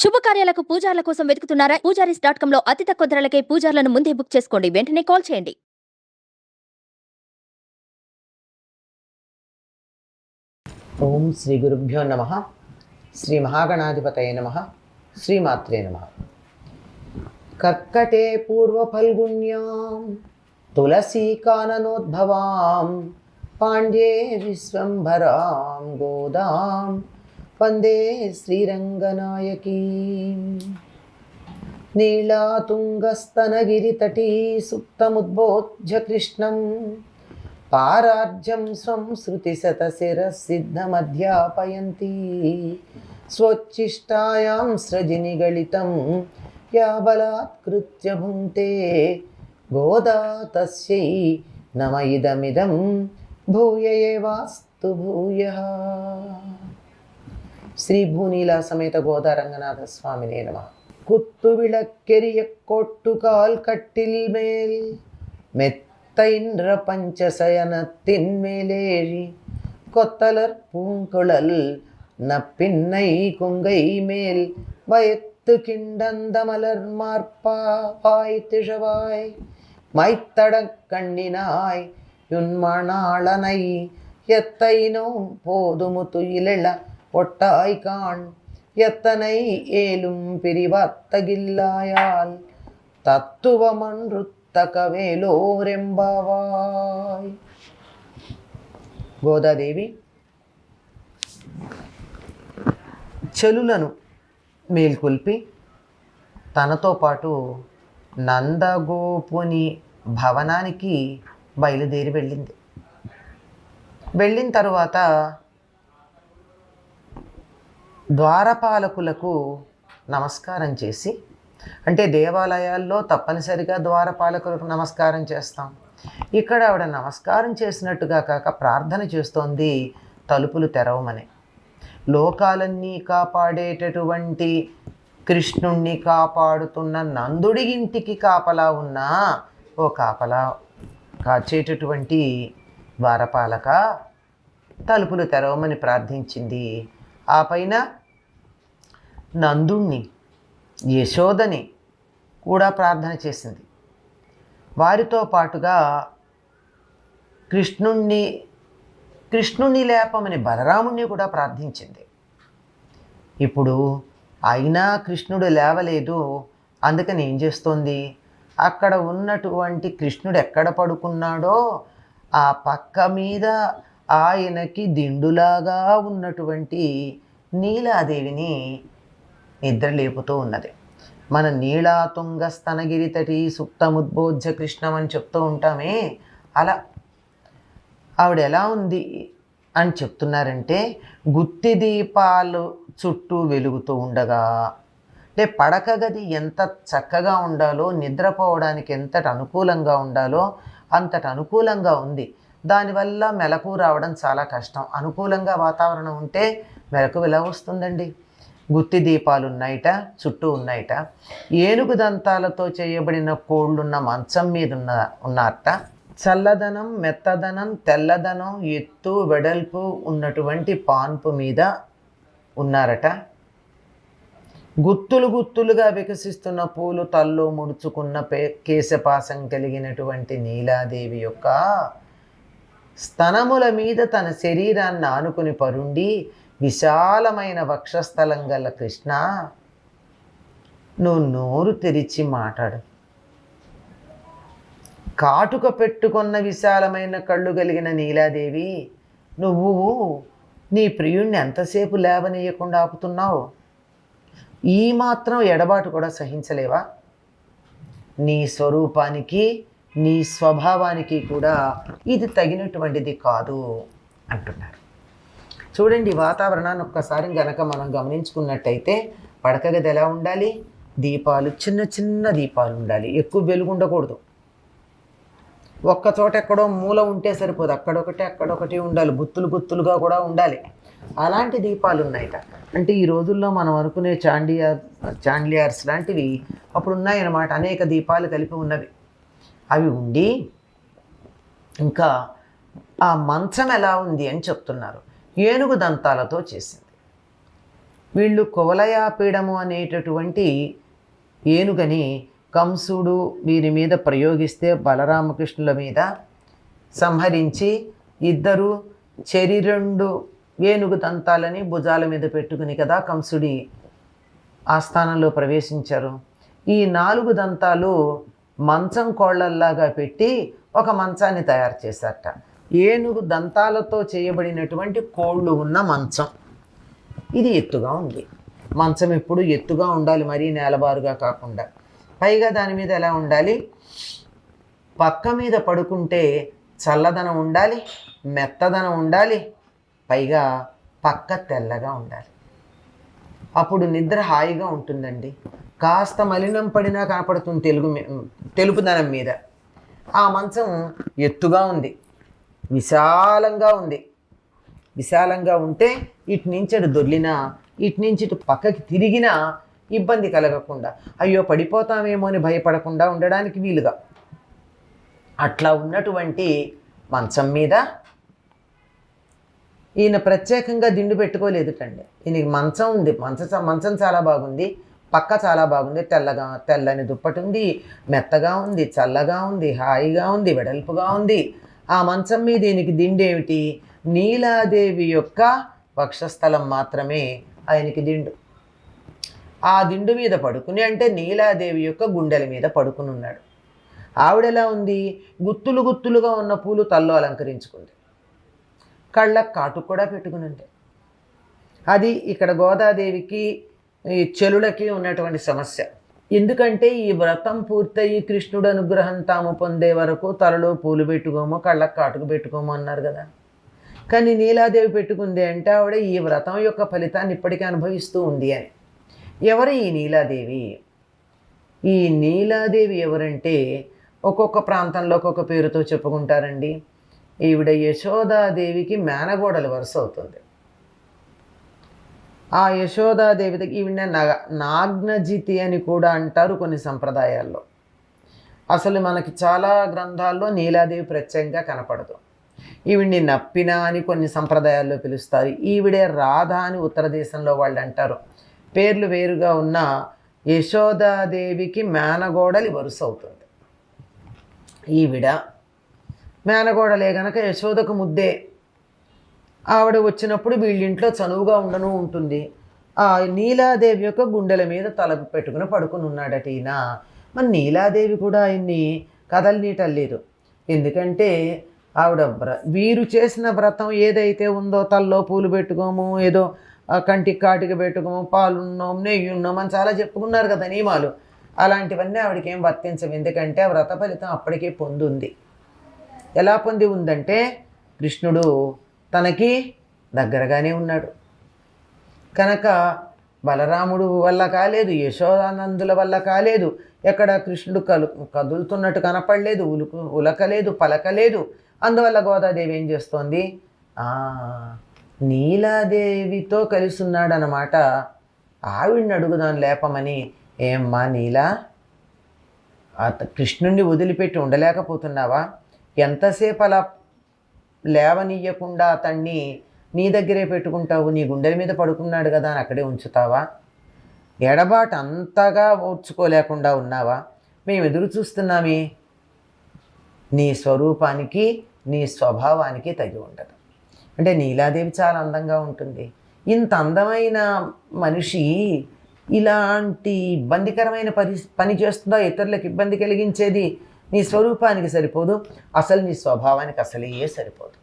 శుభకార్యాలకు పూజార్ల కోసం వెతుకుతున్నారా? పూజారీస్.com లో అతి తక్కువ ధరలకే పూజార్లను ముందే బుక్ చేసుకోండి. వెంటనే కాల్ చేయండి. ఓం శ్రీ గురుభ్యో నమః. శ్రీ మహాగణాధిపతయే నమః. శ్రీమాత్రే నమః. కర్కటే పూర్వఫల్గుణ్యాం తులసీకాననోద్భవాం పాండ్యే విశ్వంభరాం గోదాం వందే శ్రీరంగనాయకీం. నీళాతుంగస్తనగిరితటీ సుప్తముద్బోధ్య కృష్ణం పారార్జం స్వం శృతిశతశిరసిద్ధమధ్యాపయంతి స్వోచ్ఛిష్టాయాం స్రజినిగళితం యా బలాత్కృత్య భుంక్తే గోదా తస్యై నమ ఇదమిదం భూయ ఏవాస్తు భూయః. శ్రీ భూనీలా సమేత గోదా రంగనాథ స్వామినే నమః. குத்து விளக்கெரிய கொட்டுகால் கட்டில் மேல் மெத்தைன்ற பஞ்சசயனத்தின் மேலேழி கொத்தலர் பூங்குழல் நப்பின்னை கொங்கை மேல் வயத்து கிண்டந்த மலர் மார்பா வாய்த்திழவாய் மைத்தடக் கண்ணினாய் யுன்மணாளனை எத்தைனோ போதுமு துயிலெழ ஒட்டாய் காண் எத்தனை ஏலும் பிரிவாத்தகில்லாயால் తత్తువమనృత్తకవేలోరెంబావాయ్. గోదాదేవి చెలులను మేల్కొల్పి తనతో పాటు నందగోపుని భవనానికి బయలుదేరి వెళ్ళిన తరువాత ద్వారపాలకులకు నమస్కారం చేసి, అంటే దేవాలయాల్లో తప్పనిసరిగా ద్వారపాలకులకు నమస్కారం చేస్తాం. ఇక్కడ ఆవిడ నమస్కారం చేసినట్టుగా కాక ప్రార్థన చేస్తోంది తలుపులు తెరవమని. లోకాలన్నీ కాపాడేటటువంటి కృష్ణుణ్ణి కాపాడుతున్న నందుడి ఇంటికి కాపలా ఉన్న ఓ కాపలా కాచేటటువంటి ద్వారపాలక తలుపులు తెరవమని ప్రార్థించింది. ఆ పైన నందుణ్ణి, యశోదని కూడా ప్రార్థన చేసింది. వారితో పాటుగా కృష్ణుణ్ణి లేపమని బలరాముణ్ణి కూడా ప్రార్థించింది. ఇప్పుడు అయినా కృష్ణుడు లేవలేదు. అందుకని ఏం చేస్తోంది, అక్కడ ఉన్నటువంటి కృష్ణుడు ఎక్కడ పడుకున్నాడో ఆ పక్క మీద ఆయనకి దిండులాగా ఉన్నటువంటి నీలాదేవిని నిద్ర లేపుతూ ఉన్నది. మన నీళాతుంగ స్తనగిరితటి సుప్తముద్బోధ్య కృష్ణం అని చెప్తూ ఉంటామే, అలా ఆవిడ ఎలా ఉంది అని చెప్తున్నారంటే, గుత్తి దీపాలు చుట్టూ వెలుగుతూ ఉండగా, అంటే పడక గది ఎంత చక్కగా ఉండాలో, నిద్రపోవడానికి ఎంతటి అనుకూలంగా ఉండాలో అంతటి అనుకూలంగా ఉంది. దానివల్ల మెలకు రావడం చాలా కష్టం. అనుకూలంగా వాతావరణం ఉంటే మెలకు ఎలా వస్తుందండి? గుత్తి దీపాలు ఉన్నాయిట, చుట్టూ ఉన్నాయిట. ఏనుగు దంతాలతో చేయబడిన కోళ్ళున్న మంచం మీద ఉన్నారట. చల్లదనం, మెత్తదనం, తెల్లదనం, ఎత్తు వెడల్పు ఉన్నటువంటి పాన్పు మీద ఉన్నారట. గుత్తులుగా వికసిస్తున్న పూలు తల్లో ముడుచుకున్న కేశపాసం కలిగినటువంటి నీలాదేవి యొక్క స్తనముల మీద తన శరీరాన్ని ఆనుకుని పరుండి విశాలమైన వక్షస్థలం గల కృష్ణ, నువ్వు నోరు తెరిచి మాట్లాడు. కాటుక పెట్టుకున్న విశాలమైన కళ్ళు కలిగిన నీలాదేవి, నువ్వు నీ ప్రియుణ్ణి ఎంతసేపు లేవనీయకుండా ఆపుతున్నావు? ఈ మాత్రం ఎడబాటు కూడా సహించలేవా? నీ స్వరూపానికి, నీ స్వభావానికి కూడా ఇది తగినటువంటిది కాదు అంటున్నారు. చూడండి, వాతావరణాన్ని ఒక్కసారి గనక మనం గమనించుకున్నట్టయితే పడక గది ఎలా ఉండాలి? దీపాలు, చిన్న చిన్న దీపాలు ఉండాలి, ఎక్కువ వెలుగు ఉండకూడదు. ఒక్క చోట ఎక్కడో మూల ఉంటే సరిపోదు, అక్కడొకటి ఉండాలి, గుత్తులుగా కూడా ఉండాలి. అలాంటి దీపాలు ఉన్నాయట. అంటే ఈ రోజుల్లో మనం అనుకునే చాండిలియర్స్ లాంటివి అప్పుడు ఉన్నాయన్నమాట. అనేక దీపాలు కలిపి ఉన్నవి. అవి ఉండి ఇంకా ఆ మంచం ఎలా ఉంది అని చెప్తున్నారు. ఏనుగు దంతాలతో చేసింది. వీళ్ళు కువలయాపీడము అనేటటువంటి ఏనుగని కంసుడు వీరి మీద ప్రయోగిస్తే బలరామకృష్ణుల మీద సంహరించి ఇద్దరు చెరి 2 ఏనుగు దంతాలని భుజాల మీద పెట్టుకుని కదా కంసుడి ఆస్థానంలో ప్రవేశించారు. ఈ 4 దంతాలు మంచం కోళ్ళల్లాగా పెట్టి ఒక మంచాన్ని తయారు చేశారట. ఏనుగు దంతాలతో చేయబడినటువంటి కోళ్ళు ఉన్న మంచం. ఇది ఎత్తుగా ఉంది. మంచం ఎప్పుడు ఎత్తుగా ఉండాలి, మరీ నేలబారుగా కాకుండా. పైగా దాని మీద ఎలా ఉండాలి, పక్క మీద పడుకుంటే చల్లదనం ఉండాలి, మెత్తదనం ఉండాలి, పైగా పక్క తెల్లగా ఉండాలి. అప్పుడు నిద్ర హాయిగా ఉంటుందండి. కాస్త మలినం పడినా కనపడుతుంది తెలుపుదనం మీద. ఆ మంచం ఎత్తుగా ఉంది, విశాలంగా ఉంది. విశాలంగా ఉంటే ఇటు నుంచి అటు దొర్లినా, ఇటు నుంచి ఇటు పక్కకి తిరిగినా ఇబ్బంది కలగకుండా, అయ్యో పడిపోతామేమో అని భయపడకుండా ఉండడానికి వీలుగా అట్లా ఉన్నటువంటి మంచం మీద ఈయన ప్రత్యేకంగా దిండు పెట్టుకోలేదుటండి. ఈయనకి మంచం ఉంది, మంచం చాలా బాగుంది, పక్క చాలా బాగుంది, తెల్లని దుప్పటి ఉంది, మెత్తగా ఉంది, చల్లగా ఉంది, హాయిగా ఉంది, వెడల్పుగా ఉంది. ఆ మంచం మీద ఈయనకి దిండేమిటి, నీలాదేవి యొక్క వక్షస్థలం మాత్రమే ఆయనకి దిండు. ఆ దిండు మీద పడుకుని, అంటే నీలాదేవి యొక్క గుండెల మీద పడుకుని ఉన్నాడు. ఆవిడెలా ఉంది, గుత్తులు గుత్తులుగా ఉన్న పూలు తల్లో అలంకరించుకుంది, కళ్ళకు కాటుకు కూడా పెట్టుకుని ఉంటే. అది ఇక్కడ గోదాదేవికి ఈ చెలులకి ఉన్నటువంటి సమస్య. ఎందుకంటే ఈ వ్రతం పూర్తయి కృష్ణుడు అనుగ్రహం తాము పొందే వరకు తలలో పూలు పెట్టుకోమో కళ్ళకు కాటుకు పెట్టుకోమో అన్నారు కదా. కానీ నీలాదేవి పెట్టుకుంది అంటే ఆవిడ ఈ వ్రతం యొక్క ఫలితాన్ని ఇప్పటికీ అనుభవిస్తూ ఉంది అని. ఎవరు ఈ నీలాదేవి? ఈ నీలాదేవి ఎవరంటే ఒక్కొక్క ప్రాంతంలో ఒక్కొక్క పేరుతో చెప్పుకుంటారండి. ఈవిడ యశోదాదేవికి మేనగోడలు వరుస అవుతుంది. ఆ యశోదాదేవి ఈవిడ నాగ్నజితి అని కూడా అంటారు కొన్ని సంప్రదాయాల్లో. అసలు మనకి చాలా గ్రంథాల్లో నీలాదేవి ప్రత్యేకంగా కనపడదు. ఈవిడ్ని నప్పిన అని కొన్ని సంప్రదాయాల్లో పిలుస్తారు. ఈవిడే రాధ అని ఉత్తర దేశంలో వాళ్ళు అంటారు. పేర్లు వేరుగా ఉన్న యశోదాదేవికి మేనగోడలి వరుస అవుతుంది. ఈవిడ మేనగోడలే గనక యశోదకు ముద్దే. ఆవిడ వచ్చినప్పుడు వీళ్ళింట్లో చనువుగా ఉండను ఉంటుంది. ఆ నీలాదేవి యొక్క గుండెల మీద తల పెట్టుకుని పడుకుని ఉన్నాడట ఈయన. మరి నీలాదేవి కూడా ఆయన్ని కదలనీయటలేదు. ఎందుకంటే ఆవిడ వీరు చేసిన వ్రతం ఏదైతే ఉందో, తల్లో పూలు పెట్టుకోము, ఏదో కంటికి కాటికి పెట్టుకోము, పాలున్నాం నెయ్యున్నాం అని చాలా చెప్పుకున్నారు కదా నియమాలు. అలాంటివన్నీ ఆవిడకి ఏం వర్తించవు. ఎందుకంటే ఆ వ్రత ఫలితం అప్పటికే పొందుంది. ఎలా పొంది ఉందంటే కృష్ణుడు తనకి దగ్గరగానే ఉన్నాడు కనుక బలరాముడు వల్ల కాలేదు, యశోదానందుల వల్ల కాలేదు, ఎక్కడ కృష్ణుడు కదులుతున్నట్టు కనపడలేదు, ఉలకలేదు, పలకలేదు. అందువల్ల గోదాదేవి ఏం చేస్తోంది, నీలాదేవితో కలిసి ఉన్నాడనమాట. ఆవిడ్ని అడుగుదాం లేపమని. ఏమ్మా నీలా, కృష్ణుణ్ణి వదిలిపెట్టి ఉండలేకపోతున్నావా? ఎంతసేపు అలా లేవనీయకుండా అతన్ని నీ దగ్గరే పెట్టుకుంటావు? నీ గుండెల మీద పడుకున్నాడు కదా అని అక్కడే ఉంచుతావా? ఎడబాటు అంతగా ఓర్చుకోలేకుండా ఉన్నావా? మేము ఎదురు చూస్తున్నామే. నీ స్వరూపానికి నీ స్వభావానికి తగి ఉండదు. అంటే నీలాదేవి చాలా అందంగా ఉంటుంది. ఇంత అందమైన మనిషి ఇలాంటి ఇబ్బందికరమైన పని చేస్తుందా? ఇతరులకు ఇబ్బంది కలిగించేది నీ స్వరూపానికి సరిపోదు, అసలు నీ స్వభావానికి అసలే సరిపోదు.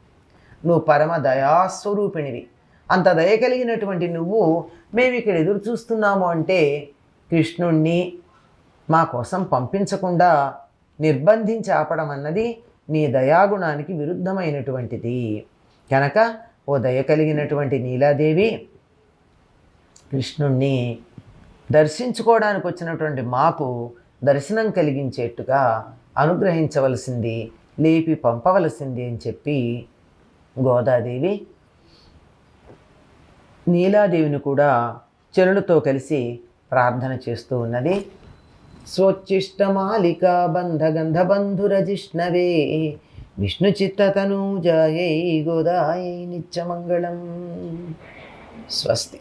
నువ్వు పరమ దయాస్వరూపిణివి. అంత దయ కలిగినటువంటి నువ్వు మేము ఇక్కడ ఎదురు చూస్తున్నాము అంటే కృష్ణుణ్ణి మా కోసం పంపించకుండా నిర్బంధించి ఆపడం అన్నది నీ దయాగుణానికి విరుద్ధమైనటువంటిది. కనుక ఓ దయ కలిగినటువంటి నీలాదేవి, కృష్ణుణ్ణి దర్శించుకోవడానికి వచ్చినటువంటి మాకు దర్శనం కలిగించేట్టుగా అనుగ్రహించవలసింది, లేపి పంపవలసింది అని చెప్పి గోదాదేవి నీలాదేవిని కూడా చెరులతో కలిసి ప్రార్థన చేస్తూ ఉన్నది. స్వచ్చిష్టమాలికా బంధగంధబంధురజిష్ణవే విష్ణు చిత్తతనూజాయై గోదాయై నిత్యమంగళం. స్వస్తి.